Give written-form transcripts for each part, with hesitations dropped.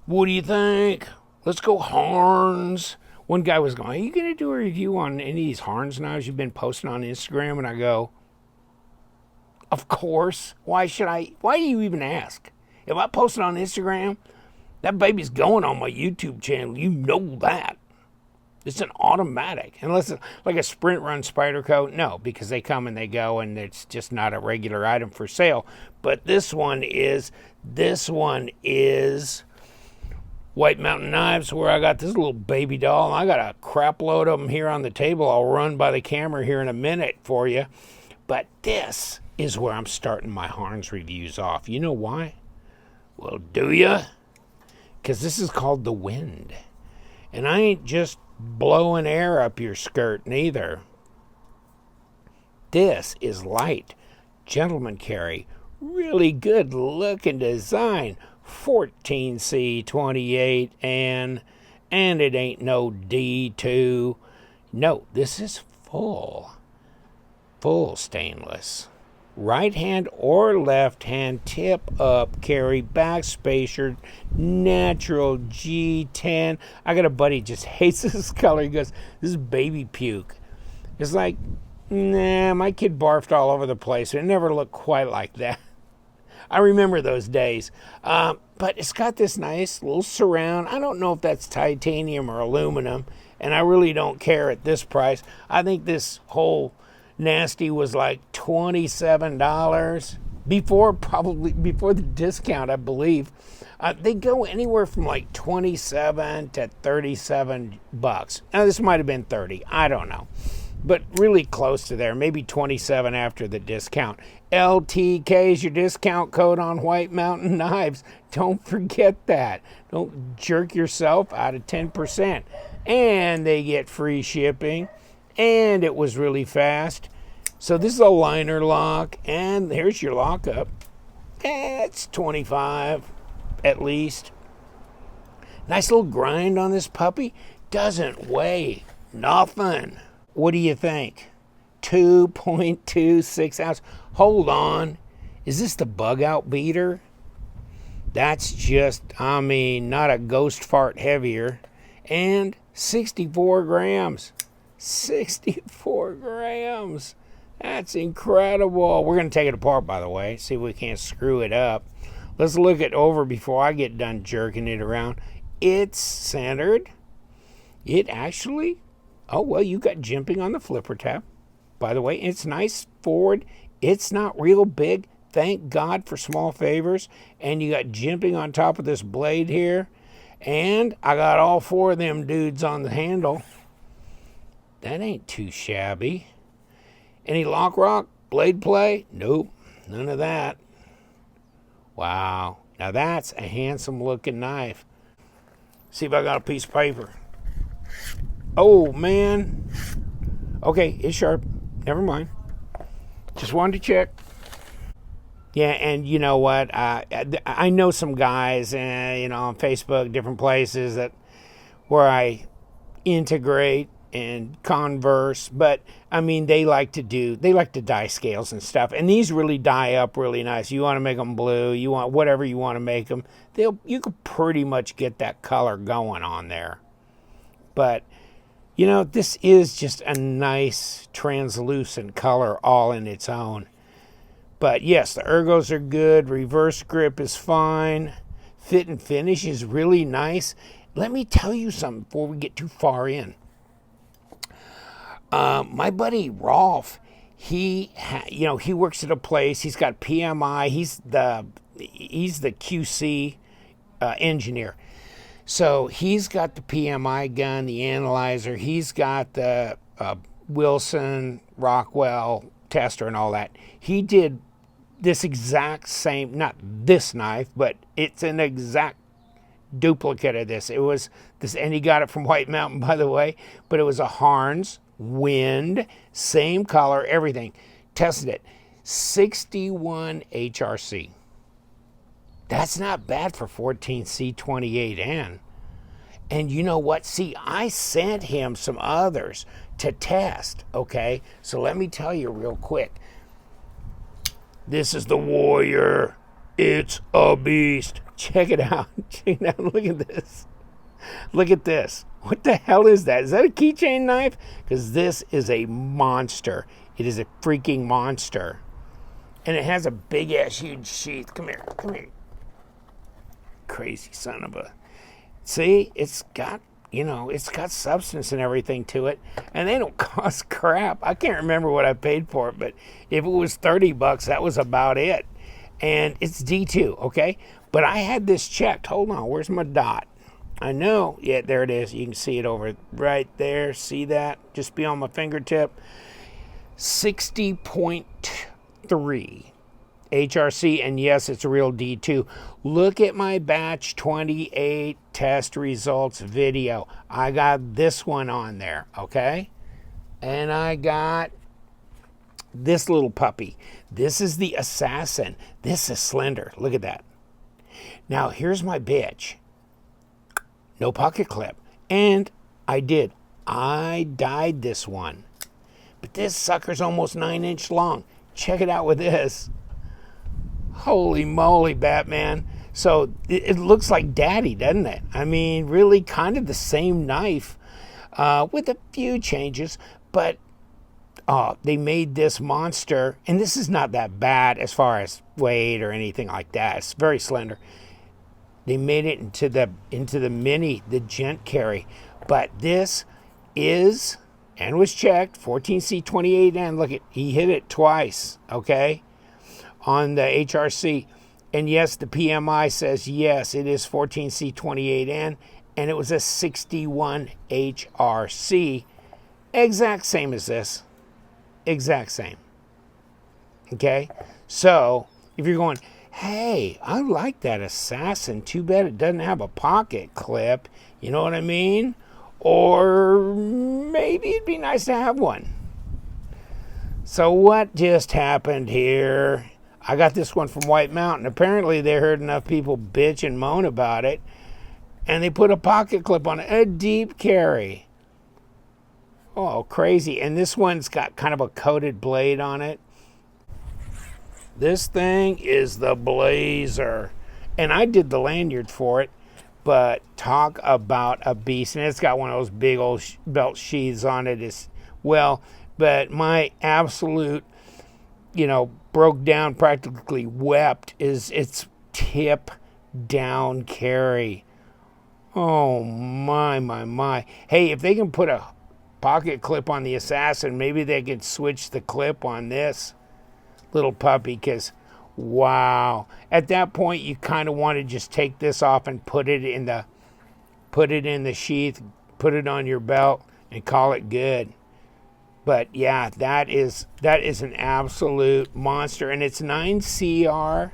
What do you think? Let's go Harnds. One guy was going, are you going to do a review on any of these Harnds knives you've been posting on Instagram? And I go, of course. Why should I? Why do you even ask? If I post it on Instagram, that baby's going on my YouTube channel. You know that. It's an automatic. Unless it's like a sprint run spider coat. No, because they come and they go and it's just not a regular item for sale. But this one is White Mountain Knives, where I got this little baby doll. I got a crap load of them here on the table. I'll run by the camera here in a minute for you. But this is where I'm starting my Harnds reviews off. You know why? Well, do ya? Because this is called the Wind. And I ain't just blowing air up your skirt neither. This is light, gentleman carry, really good looking design. 14C28 and it ain't no D2. No, this is full stainless. Right hand or left hand tip up carry, back spacer, natural G10. I got a buddy just hates this color. He goes, this is baby puke. It's like, nah, my kid barfed all over the place. It never looked quite like that. I remember those days. But it's got this nice little surround. I don't know if that's titanium or aluminum, and I really don't care at this price. I think this whole nasty was like $27 before the discount, I believe. They go anywhere from like 27 to 37 bucks. Now this might have been 30, I don't know, but really close to there, maybe 27 after the discount. LTK is your discount code on White Mountain Knives. Don't forget that. Don't jerk yourself out of 10%. And they get free shipping. And it was really fast. So this is a liner lock, and here's your lockup. It's 25 at least. Nice little grind on this puppy. Doesn't weigh nothing. What do you think? 2.26 ounce. Hold on. Is this the bug out beater? That's just, not a ghost fart heavier. And 64 grams. 64 grams. That's incredible. We're going to take it apart, by the way. See if we can't screw it up. Let's look it over before I get done jerking it around. It's centered. It actually, oh, well, you got jimping on the flipper tab. By the way, it's nice forward. It's not real big. Thank God for small favors. And you got jimping on top of this blade here. And I got all four of them dudes on the handle. That ain't too shabby. Any lock rock? Blade play? Nope. None of that. Wow. Now that's a handsome looking knife. See if I got a piece of paper. Oh, man. Okay, it's sharp. Never mind. Just wanted to check. Yeah, and you know what? I know some guys, on Facebook, different places where I integrate and converse, but they like to dye scales and stuff, and these really dye up really nice. You want to make them blue, you want whatever you want to make them, you could pretty much get that color going on there. But this is just a nice translucent color all in its own. But yes, the ergos are good, reverse grip is fine, fit and finish is really nice. Let me tell you something before we get too far in. My buddy Rolf, he works at a place. He's got PMI. He's the QC engineer. So he's got the PMI gun, the analyzer. He's got the Wilson Rockwell tester and all that. He did this exact same, not this knife, but it's an exact duplicate of this. It was this, and he got it from White Mountain, by the way, but it was a Harnds Wind, same color, everything. Tested it, 61 HRC. That's not bad for 14C28N. And you know what? See, I sent him some others to test, okay? So let me tell you real quick. This is the Warrior. It's a beast. Check it out. Check it out. Look at this. Look at this. What the hell is that? Is that a keychain knife? Because this is a monster. It is a freaking monster. And it has a big ass huge sheath. Come here. Come here. Crazy son of a... See? It's got, you know, it's got substance and everything to it. And they don't cost crap. I can't remember what I paid for it, but if it was $30, that was about it. And it's D2, okay? But I had this checked. Hold on. Where's my dot? I know. Yeah, there it is. You can see it over right there. See that? Just beyond my fingertip. 60.3 HRC. And yes, it's a real D2. Look at my batch 28 test results video. I got this one on there, okay? And I got this little puppy. This is the Assassin. This is slender. Look at that. Now, here's my bitch. No pocket clip. And I dyed this one. But this sucker's almost 9-inch long. Check it out with this. Holy moly, Batman. So it looks like Daddy, doesn't it? I mean, really kind of the same knife with a few changes. But they made this monster. And this is not that bad as far as weight or anything like that. It's very slender. They made it into the mini, the gent carry. But this is, and was checked, 14C28N. Look, he hit it twice, okay, on the HRC. And yes, the PMI says, yes, it is 14C28N. And it was a 61 HRC. Exact same as this. Exact same. Okay? So, if you're going... Hey, I like that Assassin. Too bad it doesn't have a pocket clip. You know what I mean? Or maybe it'd be nice to have one. So what just happened here? I got this one from White Mountain. Apparently they heard enough people bitch and moan about it, and they put a pocket clip on it. A deep carry. Oh, crazy. And this one's got kind of a coated blade on it. This thing is the blazer. And I did the lanyard for it, but talk about a beast. And it's got one of those big old belt sheaths on it as well. But my absolute, you know, broke down, practically wept is its tip down carry. Oh, my. Hey, if they can put a pocket clip on the Assassin, maybe they could switch the clip on this little puppy, because wow, at that point you kind of want to just take this off and put it in the sheath, put it on your belt, and call it good. But yeah, that is an absolute monster, and it's 9CR18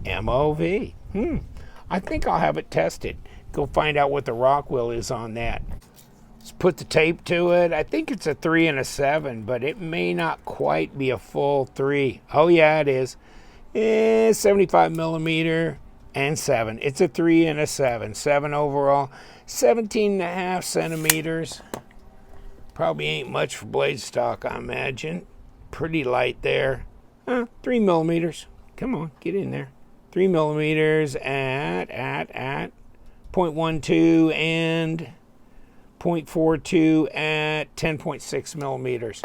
MOV. I think I'll have it tested. Go find out what the rock wheel is on that. Let's put the tape to it. I think it's a 3 and a 7, but it may not quite be a full 3. Oh yeah, it is. 75 millimeter and 7. It's a 3 and a 7. 7 overall. 17.5 centimeters. Probably ain't much for blade stock, I imagine. Pretty light there. 3 millimeters. Come on, get in there. 3 millimeters at 0.12 and 0.42 at 10.6 millimeters.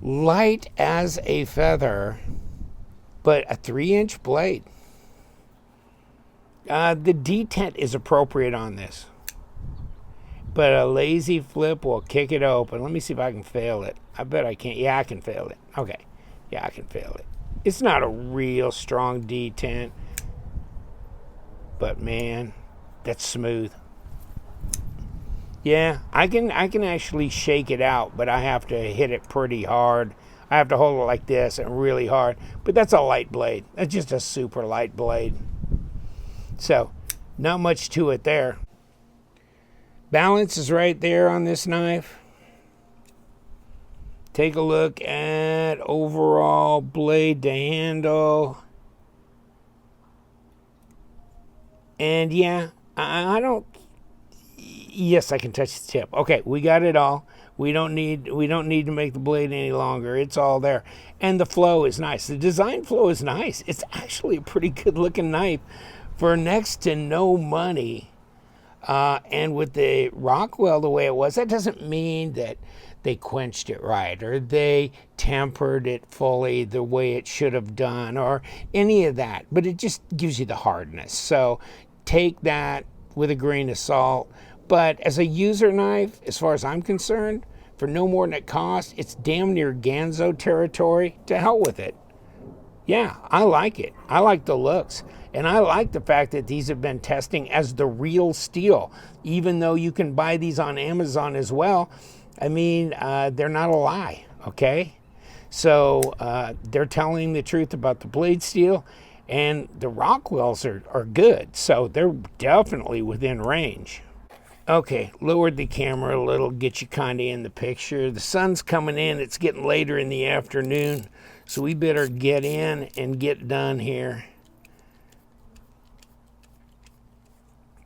Light as a feather, but a 3-inch blade. The detent is appropriate on this, but a lazy flip will kick it open. Let me see if I can fail it. I bet I can't. Yeah, I can fail it. Okay. Yeah, I can fail it. It's not a real strong detent, but man, that's smooth. Yeah, I can actually shake it out, but I have to hit it pretty hard. I have to hold it like this and really hard. But that's a light blade. That's just a super light blade. So, not much to it there. Balance is right there on this knife. Take a look at overall blade to handle. And yeah, I don't... Yes, I can touch the tip. Okay, we got it all. We don't need to make the blade any longer. It's all there. And the flow is nice. The design flow is nice. It's actually a pretty good looking knife for next to no money. And with the Rockwell the way it was, that doesn't mean that they quenched it right or they tempered it fully the way it should have done or any of that. But it just gives you the hardness. So take that with a grain of salt. But as a user knife, as far as I'm concerned, for no more than it costs, it's damn near Ganzo territory. To hell with it. Yeah, I like it. I like the looks. And I like the fact that these have been testing as the real steel, even though you can buy these on Amazon as well. I mean, they're not a lie, okay? So they're telling the truth about the blade steel, and the Rockwells are good. So they're definitely within range. Okay, lowered the camera a little, get you kind of in the picture. The sun's coming in. It's getting later in the afternoon, so we better get in and get done here.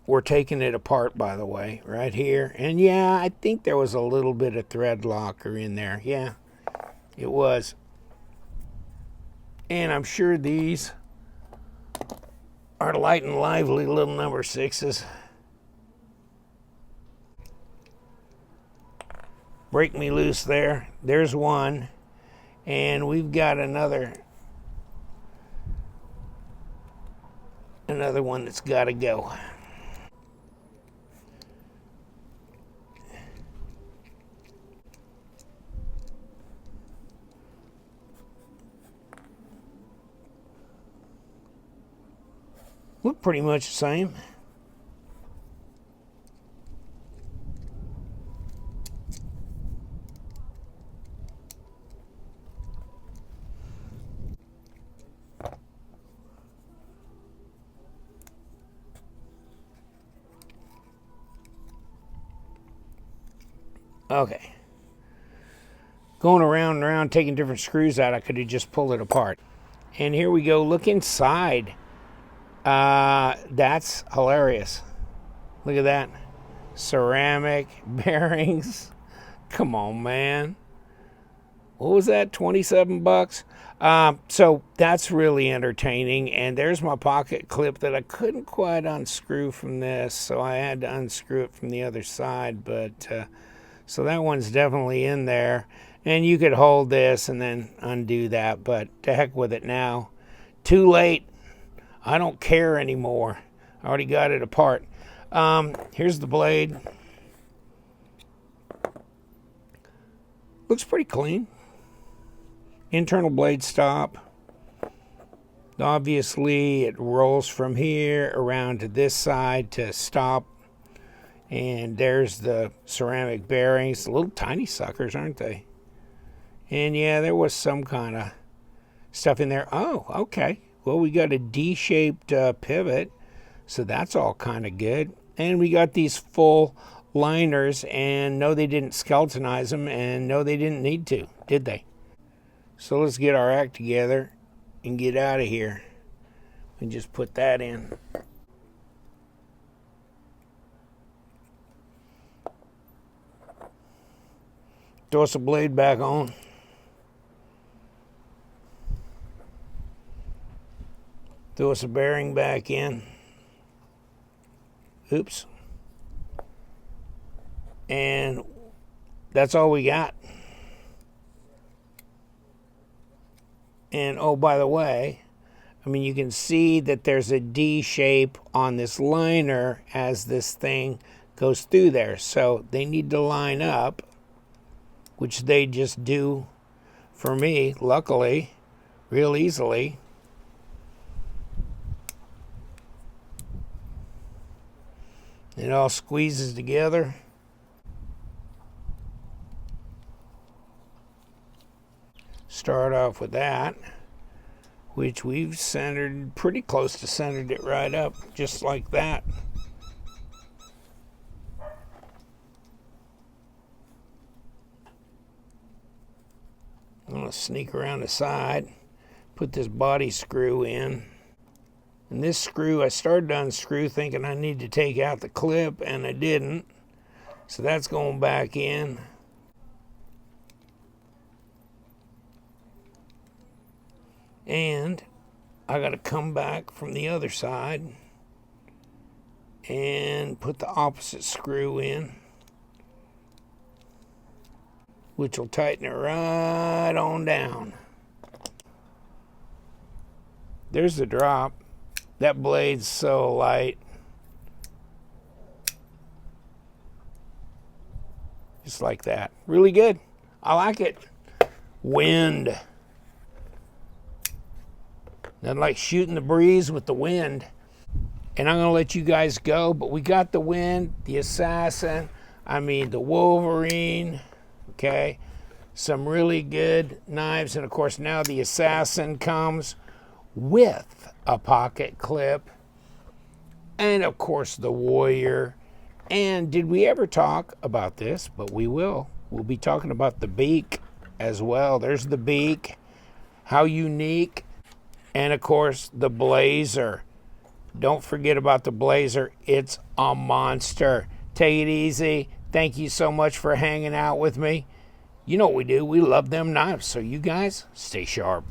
We're taking it apart, by the way, right here. And yeah, I think there was a little bit of thread locker in there. Yeah, it was. And I'm sure these are light and lively little number 6s. Break me loose there. There's one. And we've got another one that's got to go. Look pretty much the same. Okay. Going around and around, taking different screws out, I could have just pulled it apart. And here we go. Look inside. That's hilarious. Look at that. Ceramic bearings. Come on, man. What was that? 27 bucks? So that's really entertaining. And there's my pocket clip that I couldn't quite unscrew from this, so I had to unscrew it from the other side. But so that one's definitely in there. And you could hold this and then undo that, but to heck with it now. Too late. I don't care anymore. I already got it apart. Here's the blade. Looks pretty clean. Internal blade stop. Obviously, it rolls from here around to this side to stop. And there's the ceramic bearings. Little tiny suckers, aren't they? And yeah, there was some kind of stuff in there. Oh, okay. Well, we got a D-shaped pivot, so that's all kind of good. And we got these full liners, and no, they didn't skeletonize them, and no, they didn't need to, did they? So let's get our act together and get out of here. And just put that in. Toss the blade back on. Throw us a bearing back in. Oops. And that's all we got. And oh, by the way, I mean, you can see that there's a D shape on this liner as this thing goes through there. So they need to line up, which they just do for me, luckily, real easily. It all squeezes together. Start off with that, which we've centered, pretty close to centered it right up, just like that. I'm going to sneak around the side, put this body screw in. And this screw, I started to unscrew thinking I need to take out the clip, and I didn't. So that's going back in. And I got to come back from the other side and put the opposite screw in, which will tighten it right on down. There's the drop. That blade's so light. Just like that. Really good. I like it. Wind. Nothing like shooting the breeze with the wind. And I'm going to let you guys go, but we got the Wind, the Assassin, the Wolverine, okay? Some really good knives, and of course now the Assassin comes with a pocket clip, and of course the Warrior. And did we ever talk about this? But we will. We'll be talking about the beak as well. There's the beak, how unique, and of course the blazer. Don't forget about the blazer. It's a monster. Take it easy. Thank you so much for hanging out with me. You know what we do. We love them knives. So you guys, stay sharp.